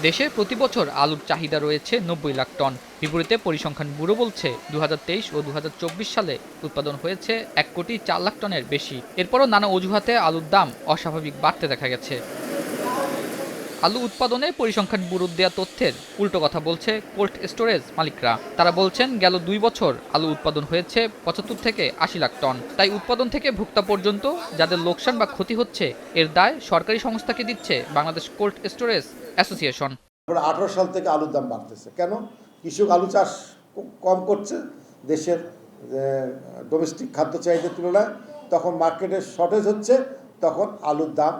দেশে প্রতি বছর আলুর চাহিদা রয়েছে ৯০ লাখ টন। বিপরীতে পরিসংখ্যান ব্যুরো বলছে ২০২৩ ও ২০২৪ সালে উৎপাদন হয়েছে ১,৪ লাখ টনের বেশি। এরপরও নানা অজুহাতে আলুর দাম অস্বাভাবিক বাড়তে দেখা গেছে। আলু উৎপাদনে পরিসংখ্যান ব্যুরোর দেয়া তথ্যের উল্টো কথা বলছে কোল্ড স্টোরেজ মালিকরা। তারা বলছেন গেল ২ বছর আলু উৎপাদন হয়েছে ৭৫ থেকে ৮০ লাখ টন। তাই উৎপাদন থেকে ভোক্তা পর্যন্ত যাদের লোকসান বা ক্ষতি হচ্ছে এর দায় সরকারি সংস্থাকে দিচ্ছে বাংলাদেশ কোল্ড স্টোরেজ অ্যাসোসিয়েশন। ১৮ সাল থেকে আলুর দাম বাড়তেছে কেন? কৃষক আলু চাষ কম করছে দেশের ডোমেস্টিক খাদ্য চাহিদার তুলনায়, তখন মার্কেটের শর্টেজ হচ্ছে, তখন আলুর দাম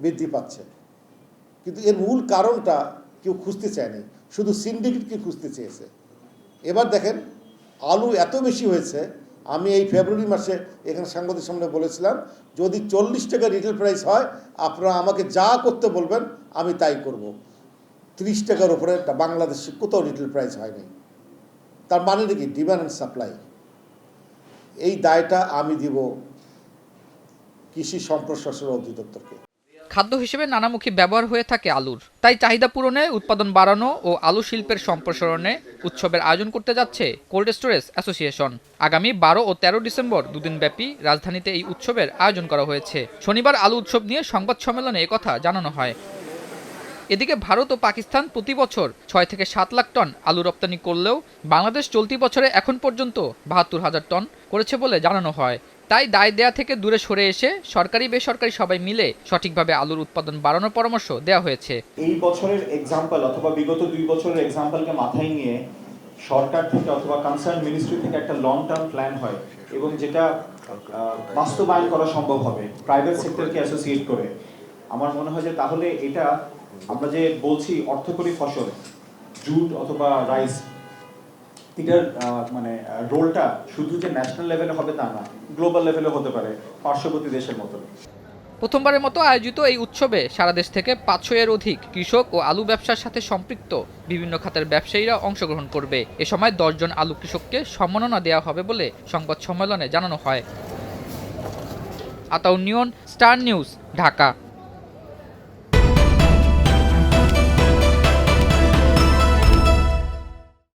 বৃদ্ধি পাচ্ছে। কিন্তু এর মূল কারণটা কেউ খুঁজতে চায়নি, শুধু সিন্ডিকেটকে খুঁজতে চেয়েছে। এবার দেখেন আলু এত বেশি হয়েছে, আমি এই ফেব্রুয়ারি মাসে এখানে সাংবাদিক সামনে বলেছিলাম যদি ৪০ টাকা রিটেল প্রাইস হয় আপনারা আমাকে যা করতে বলবেন আমি তাই করব। ৩০ টাকার উপরে বাংলাদেশে কোথাও রিটেল প্রাইস হয়নি। তার মানে কি? Demand and supply. এই দায়টা আমি দিব কৃষি সম্প্রসারণ অধিদপ্তরকে। খাদ্য হিসেবে নানামুখী ব্যবহার হয়ে থাকে আলুর, তাই চাহিদা পূরণে, উৎপাদন বাড়ানো ও আলু শিল্পের সম্প্রসারণে উৎসবের আয়োজন করতে যাচ্ছে কোল্ড স্টোরেজ অ্যাসোসিয়েশন। আগামী ১২ ও ১৩ ডিসেম্বর দুদিনব্যাপী রাজধানীতে এই উৎসবের আয়োজন করা হয়েছে। শনিবার আলু উৎসব নিয়ে সংবাদ সম্মেলনে একথা জানানো হয়। এদিকে ভারত ও পাকিস্তান প্রতি বছর ৬ থেকে ৭ লাখ টন আলু রপ্তানি করলেও বাংলাদেশ চলতি বছরে এখন পর্যন্ত ৭২,০০০ টন করেছে বলে জানানো হয়। তাই দায় দেয়া থেকে দূরে সরে এসে সরকারি বেসরকারি সবাই মিলে সঠিকভাবে আলুর উৎপাদন বাড়ানোর পরামর্শ দেওয়া হয়েছে। এই বছরের এক্সাম্পল অথবা বিগত ২ বছরের এক্সাম্পলকে মাথায় নিয়ে সরকার থেকে অথবা কনসার্ন মিনিস্ট্রি থেকে একটা লং টার্ম প্ল্যান হয় এবং যেটা বাস্তবায়ন করা সম্ভব হবে প্রাইভেট সেক্টরকে অ্যাসোসিয়েট করে। আমার মনে হয় যে তাহলে এটা আমরা যে বলছি অর্থকরী ফসল জুট অথবা রাইস, এটার মানে রোলটা শুধু যে ন্যাশনাল লেভেলে হবে তা না, গ্লোবাল লেভেলে হতে পারে পার্শ্ববর্তী দেশের মতো। প্রথমবারের মতো আয়োজিত এই উৎসবে সারা দেশ থেকে ৫০০-এর অধিক কৃষক ও আলু ব্যবসার সাথে সম্পৃক্ত বিভিন্ন খাতের ব্যবসায়ীরা অংশগ্রহণ করবে। এ সময় ১০ জন আলু কৃষককে সম্মাননা দেওয়া হবে বলে সংবাদ সম্মেলনে জানানো হয়। আতাউর নিয়ন, স্টার নিউজ, ঢাকা।